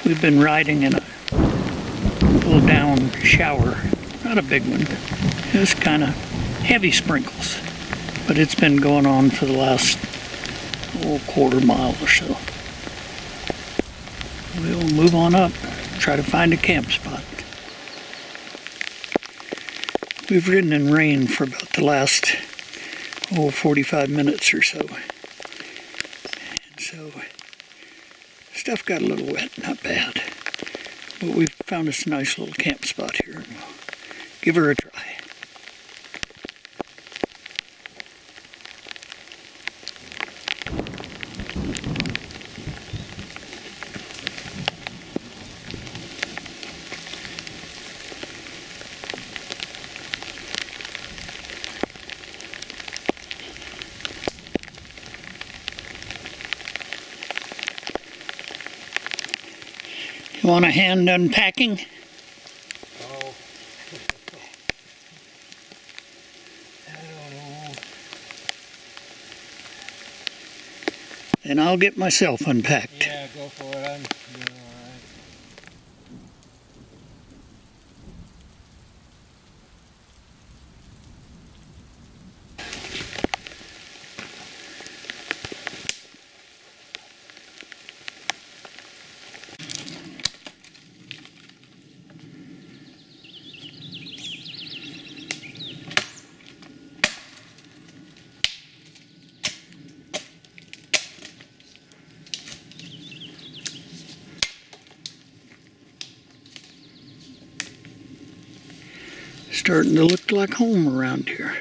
We've been riding in a little down shower, not a big one, just kind of heavy sprinkles, but it's been going on for the last quarter mile or so. We'll move on up, try to find a camp spot. We've ridden in rain for about the last 45 minutes or so, and so stuff got a little wet, not bad, but we've found us a nice little camp spot here, and we'll give her a try. You want a hand unpacking? Oh. I don't know. Then I'll get myself unpacked. Yeah, go for it. I'm doing all right. Starting to look like home around here.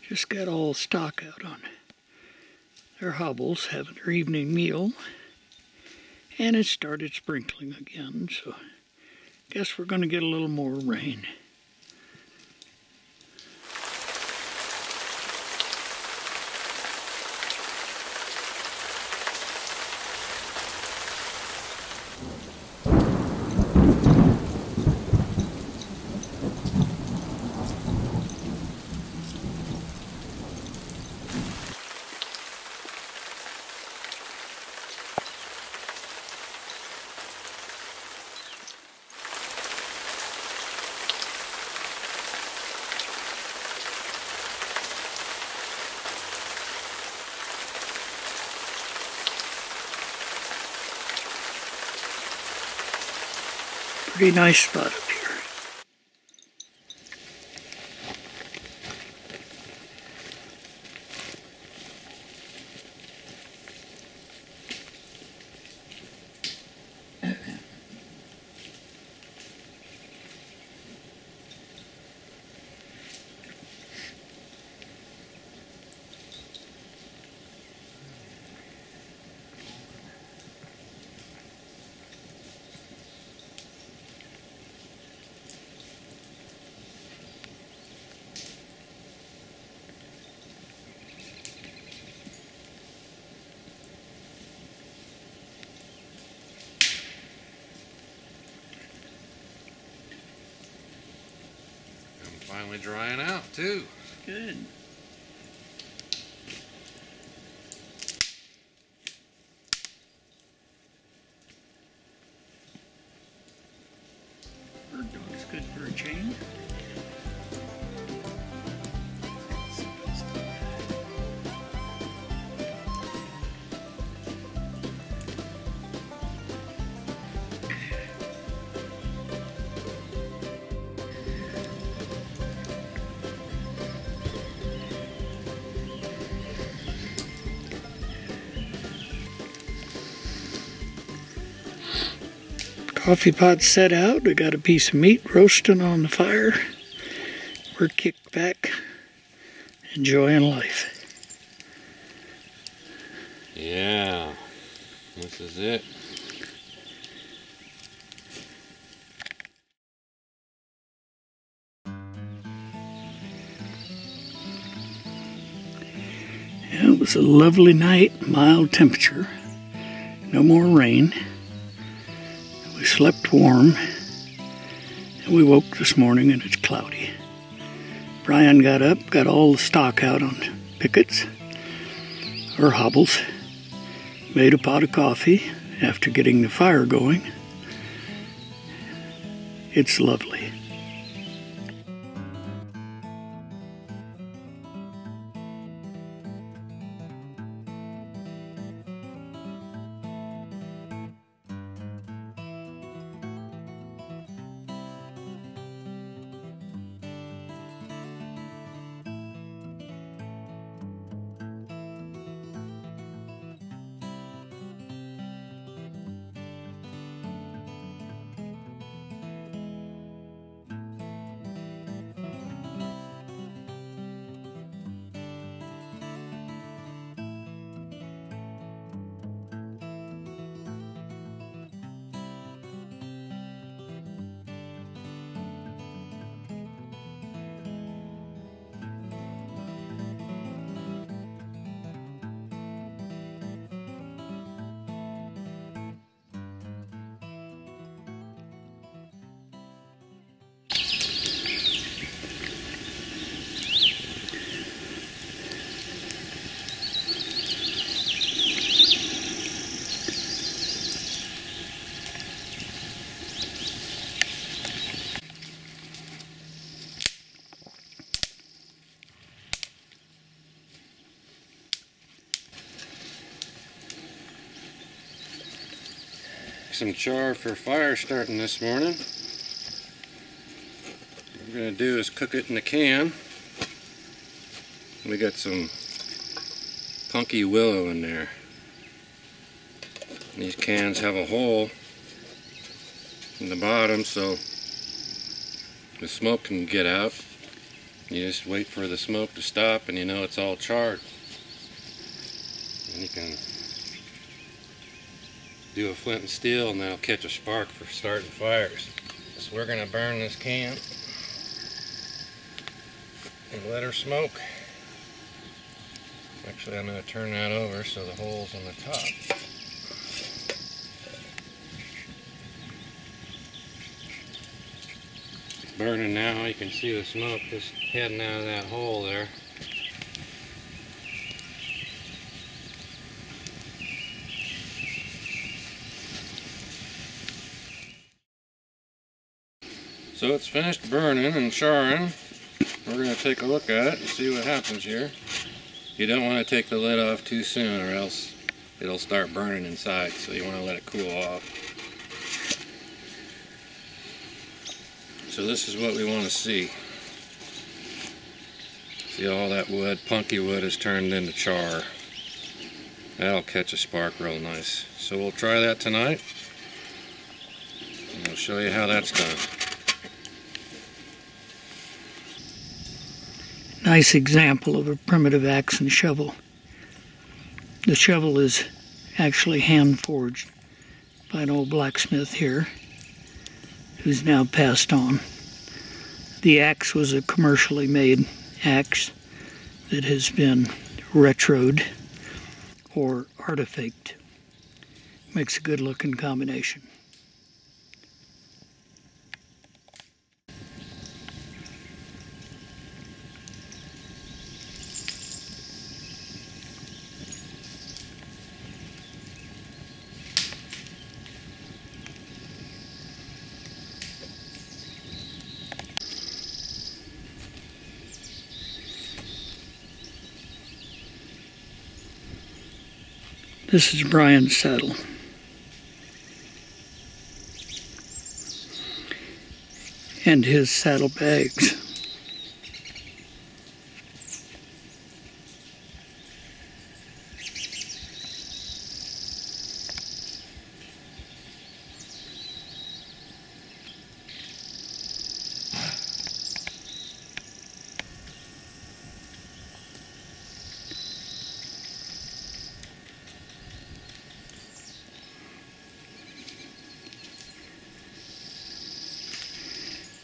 Just got all stock out on their hobbles, having their evening meal, and it started sprinkling again, so guess we're going to get a little more rain. Pretty nice spot up here. Finally drying out too. Good. Bird dog's good for a chain. Coffee pot set out. We got a piece of meat roasting on the fire. We're kicked back, enjoying life. Yeah, this is it. Yeah, it was a lovely night, mild temperature, no more rain. We slept warm, and we woke this morning and it's cloudy. Brian got up, got all the stock out on pickets, or hobbles, made a pot of coffee after getting the fire going. It's lovely. Some char for fire starting this morning. What we're going to do is cook it in a can. We got some punky willow in there. These cans have a hole in the bottom so the smoke can get out. You just wait for the smoke to stop and you know it's all charred. And you can do a flint and steel and that'll catch a spark for starting fires. So we're going to burn this can and let her smoke. Actually, I'm going to turn that over so the hole's on the top. It's burning now. You can see the smoke just heading out of that hole there. So it's finished burning and charring. We're going to take a look at it and see what happens here. You don't want to take the lid off too soon or else it'll start burning inside, so you want to let it cool off. So this is what we want to see. See, all that wood, punky wood, has turned into char. That'll catch a spark real nice. So we'll try that tonight and I'll show you how that's done. Nice example of a primitive axe and shovel. The shovel is actually hand forged by an old blacksmith here who's now passed on. The axe was a commercially made axe that has been retroed or artifacted. Makes a good looking combination. This is Brian's saddle. And his saddle bags.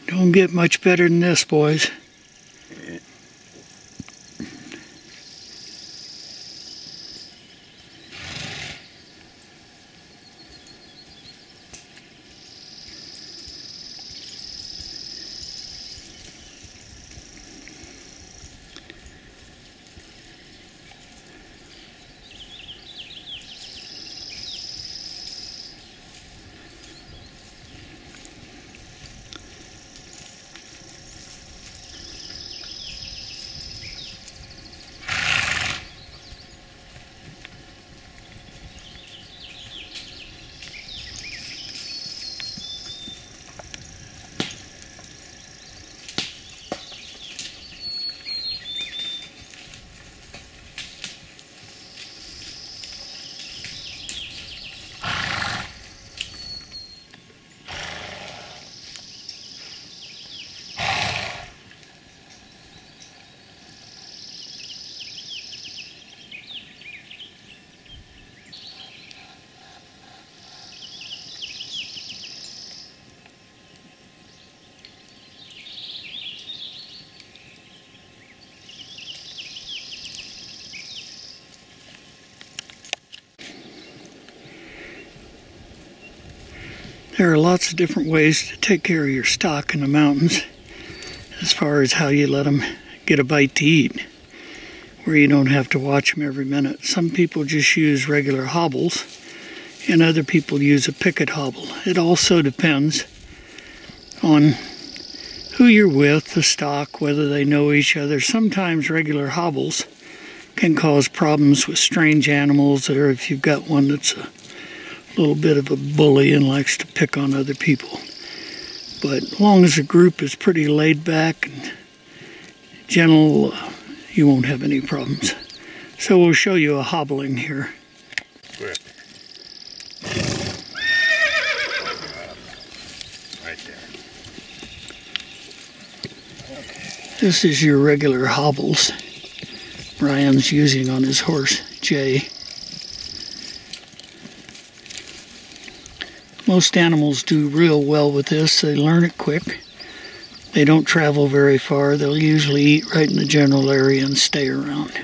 Don't get much better than this, boys. There are lots of different ways to take care of your stock in the mountains as far as how you let them get a bite to eat, where you don't have to watch them every minute. Some people just use regular hobbles, and other people use a picket hobble. It also depends on who you're with, the stock, whether they know each other. Sometimes regular hobbles can cause problems with strange animals, or if you've got one that's a little bit of a bully and likes to pick on other people. But as long as the group is pretty laid back and gentle, you won't have any problems. So we'll show you a hobbling here. Quick. Right there. Okay. This is your regular hobbles Brian's using on his horse, Jay. Most animals do real well with this. They learn it quick. They don't travel very far. They'll usually eat right in the general area and stay around.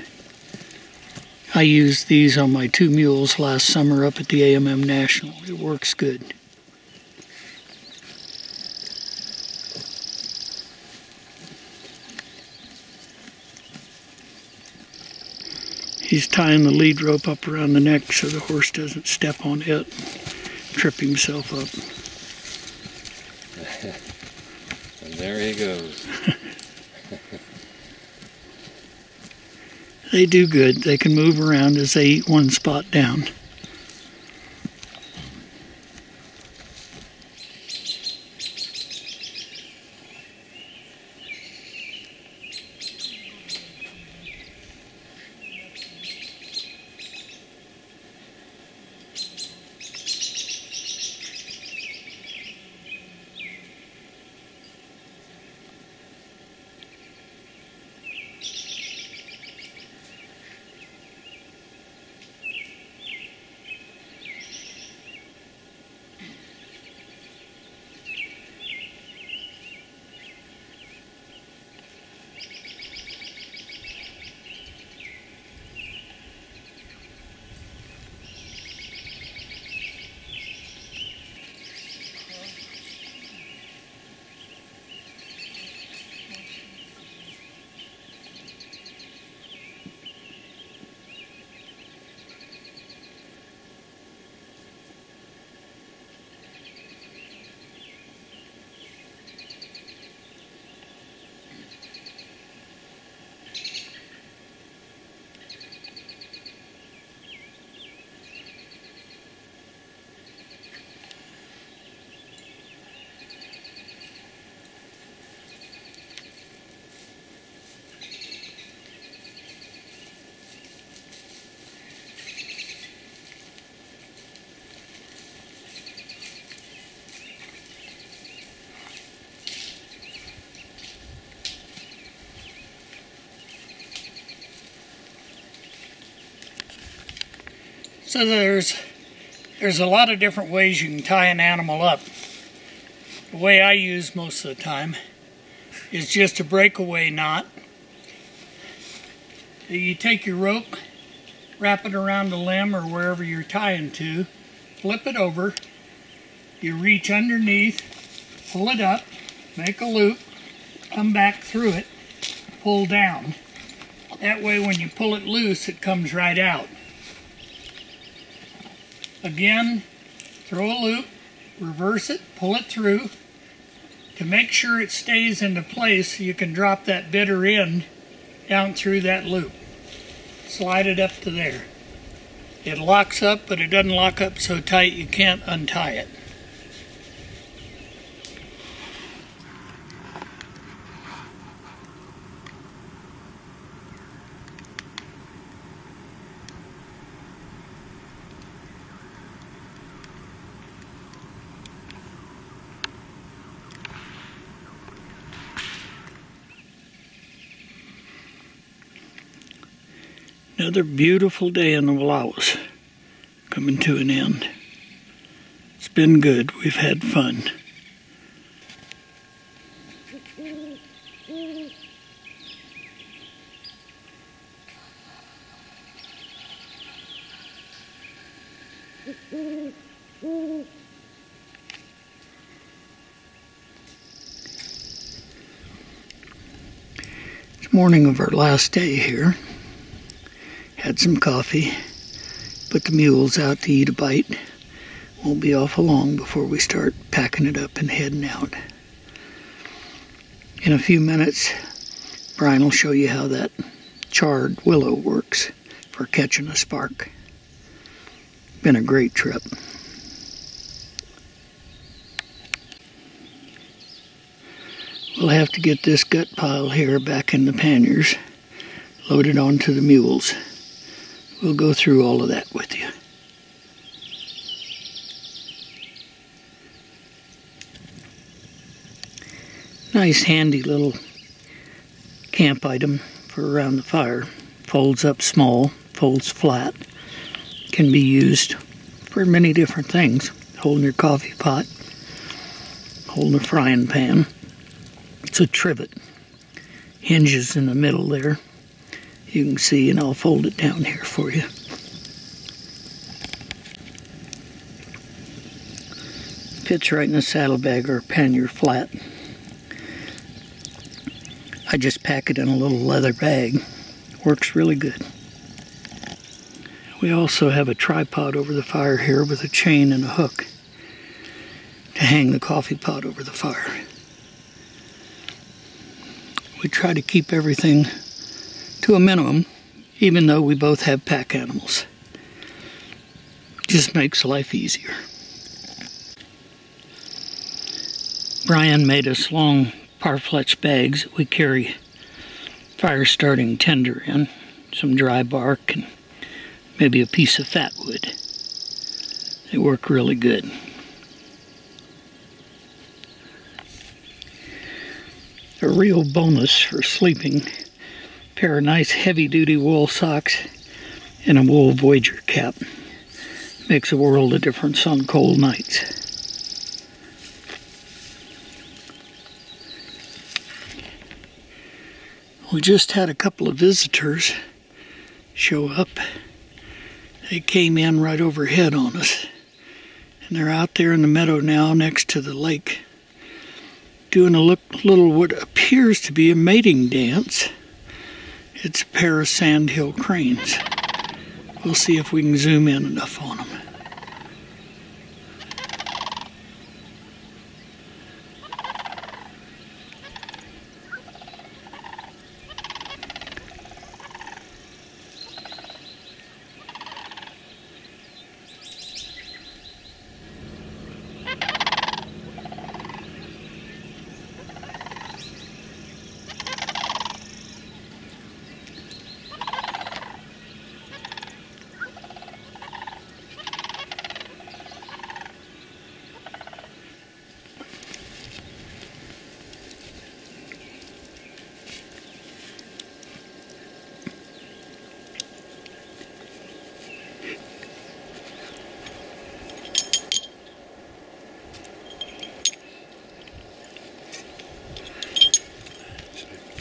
I used these on my 2 mules last summer up at the AMM National. It works good. He's tying the lead rope up around the neck so the horse doesn't step on it, trip himself up. And there he goes. They do good. They can move around as they eat one spot down. So there's a lot of different ways you can tie an animal up. the way I use most of the time is just a breakaway knot. You take your rope, wrap it around the limb or wherever you're tying to, flip it over, you reach underneath, pull it up, make a loop, come back through it, pull down. That way when you pull it loose, it comes right out. Again, throw a loop, reverse it, pull it through. To make sure it stays into place, you can drop that bitter end down through that loop. Slide it up to there. It locks up, but it doesn't lock up so tight you can't untie it. Another beautiful day in the Wallows coming to an end. It's been good. We've had fun. It's morning of our last day here. Had some coffee, put the mules out to eat a bite. Won't be awful long before we start packing it up and heading out. In a few minutes, Brian will show you how that charred willow works for catching a spark. Been a great trip. We'll have to get this gut pile here back in the panniers, loaded onto the mules. We'll go through all of that with you. Nice handy little camp item for around the fire. Folds up small, folds flat. Can be used for many different things. Holding your coffee pot, holding a frying pan. It's a trivet. Hinges in the middle there. You can see, and I'll fold it down here for you. Fits right in the saddlebag or pannier flat. I just pack it in a little leather bag. Works really good. We also have a tripod over the fire here with a chain and a hook to hang the coffee pot over the fire. We try to keep everything to a minimum, even though we both have pack animals. Just makes life easier. Brian made us long parfleche bags that we carry fire starting tinder in, some dry bark, and maybe a piece of fat wood. They work really good. A real bonus for sleeping. Pair of nice heavy-duty wool socks and a wool Voyager cap. Makes a world of difference on cold nights. We just had a couple of visitors show up. They came in right overhead on us. And they're out there in the meadow now next to the lake, doing a little what appears to be a mating dance. It's a pair of sandhill cranes. We'll see if we can zoom in enough on them.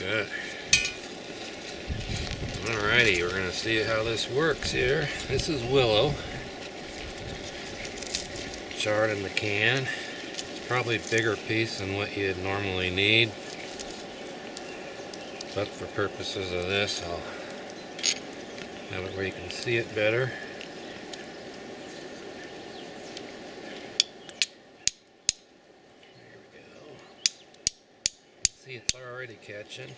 Good. Alrighty, we're going to see how this works here. This is Willow. Charred in the can. It's probably a bigger piece than what you'd normally need. But for purposes of this, I'll have it where you can see it better. There we go. See, it's already catching.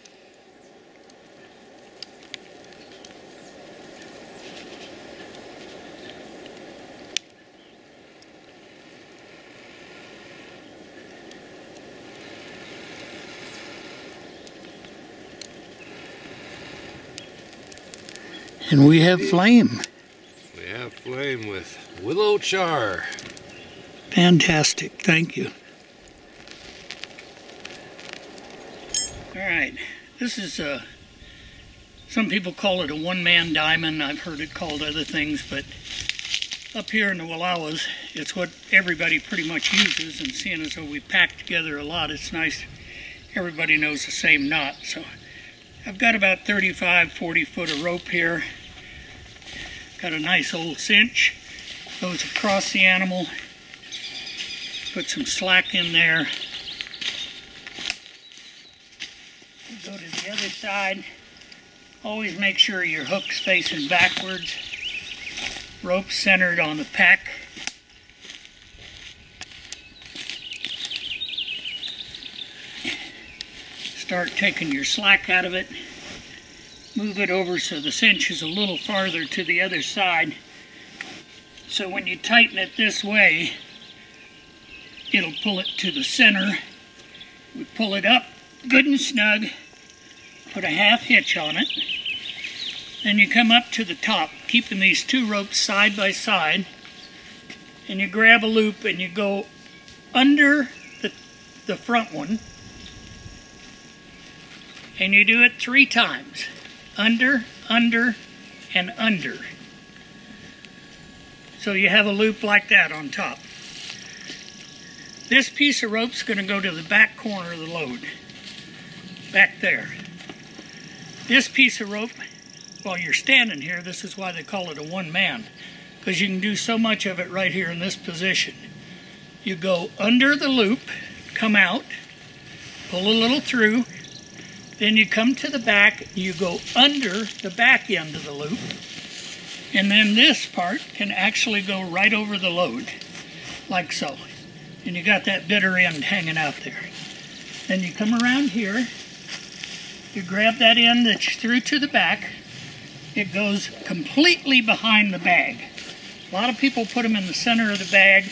And we have flame. We have flame with willow char. Fantastic, thank you. All right, this is some people call it a one-man diamond. I've heard it called other things, but up here in the Wallows, it's what everybody pretty much uses, and seeing as though we pack together a lot, it's nice everybody knows the same knot. So I've got about 35-40 foot of rope here. Got a nice old cinch. Goes across the animal. Put some slack in there. Go to the other side. Always make sure your hook's facing backwards. Rope centered on the pack. Start taking your slack out of it. Move it over so the cinch is a little farther to the other side. So when you tighten it this way, it'll pull it to the center. We pull it up good and snug. Put a half hitch on it. Then you come up to the top, keeping these two ropes side by side. And you grab a loop and you go under the front one. And you do it 3 times. Under, under, and under. So you have a loop like that on top. This piece of rope's going to go to the back corner of the load. Back there. This piece of rope, while you're standing here, this is why they call it a one-man. Because you can do so much of it right here in this position. You go under the loop, come out, pull a little through, then you come to the back, you go under the back end of the loop, and then this part can actually go right over the load, like so. And you got that bitter end hanging out there. Then you come around here, you grab that end that you threw to the back, it goes completely behind the bag. A lot of people put them in the center of the bag.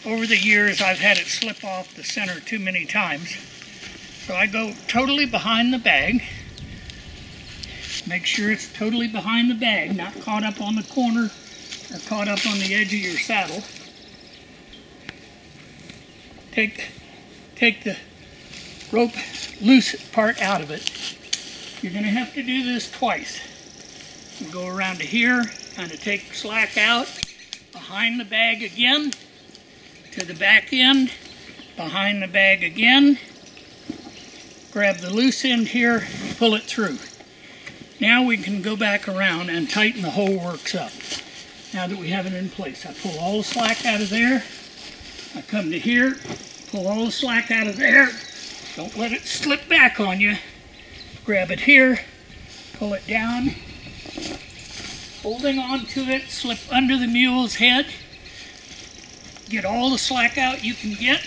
Over the years, I've had it slip off the center too many times. So I go totally behind the bag. Make sure it's totally behind the bag, not caught up on the corner or caught up on the edge of your saddle. Take the rope loose part out of it. You're going to have to do this twice. You go around to here, kind of take slack out, behind the bag again, to the back end, behind the bag again. Grab the loose end here, pull it through. Now we can go back around and tighten the whole works up. Now that we have it in place, I pull all the slack out of there. I come to here, pull all the slack out of there. Don't let it slip back on you. Grab it here, pull it down. Holding on to it, slip under the mule's head. Get all the slack out you can get.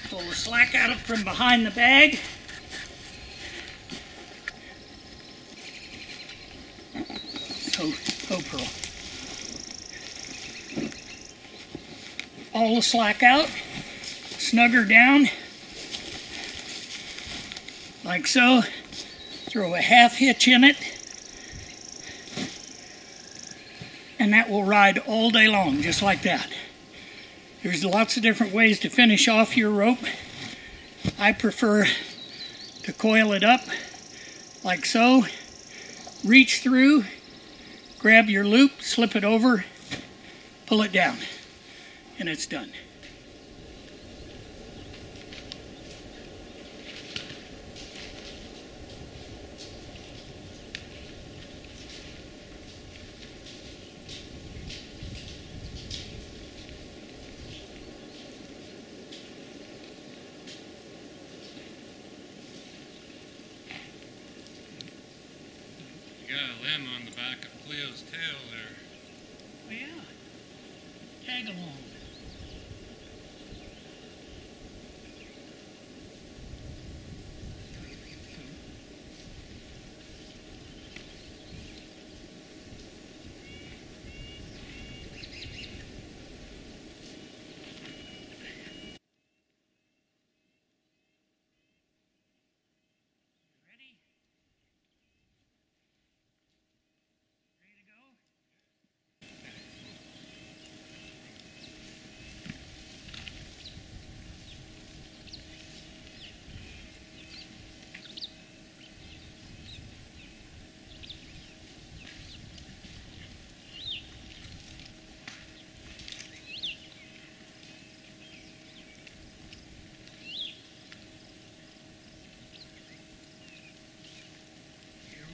Pull the slack out from behind the bag. Pearl. All the slack out, snug her down, like so. Throw a half hitch in it, and that will ride all day long, just like that. There's lots of different ways to finish off your rope. I prefer to coil it up, like so, reach through, grab your loop, slip it over, pull it down, and it's done. a limb on the back of Cleo's tail there. Oh, yeah. Tag along.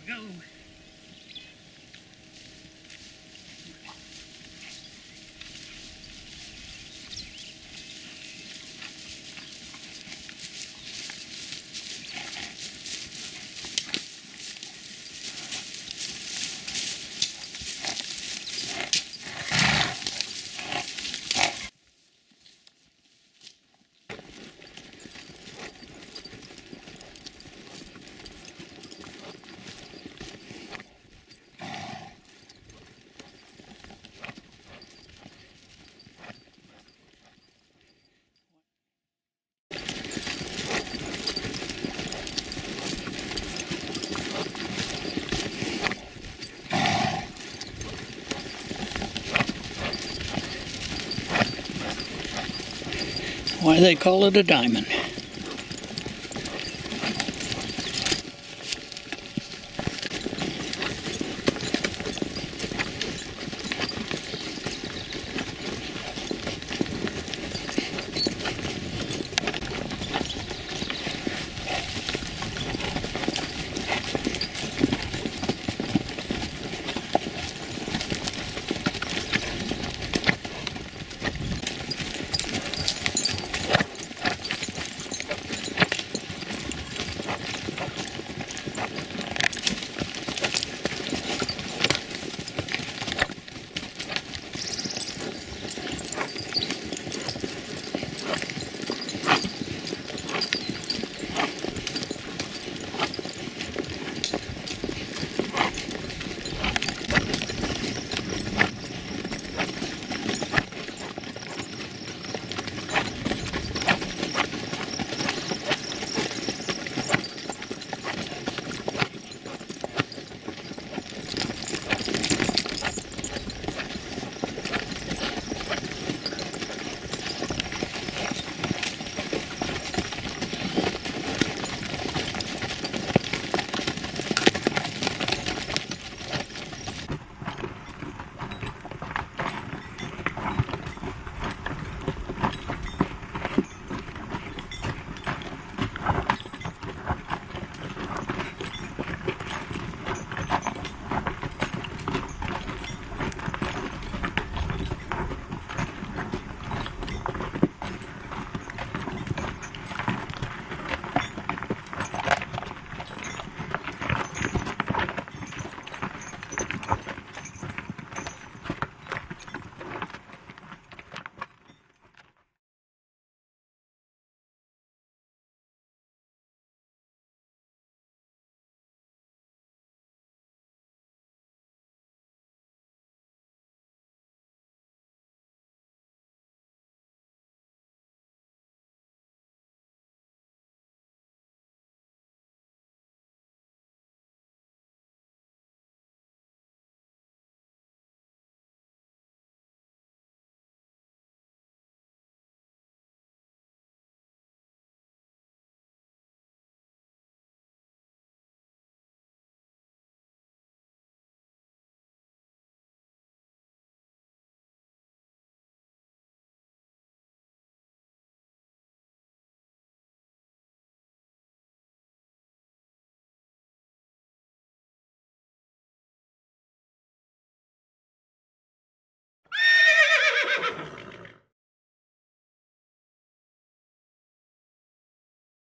Go. Why they call it a diamond.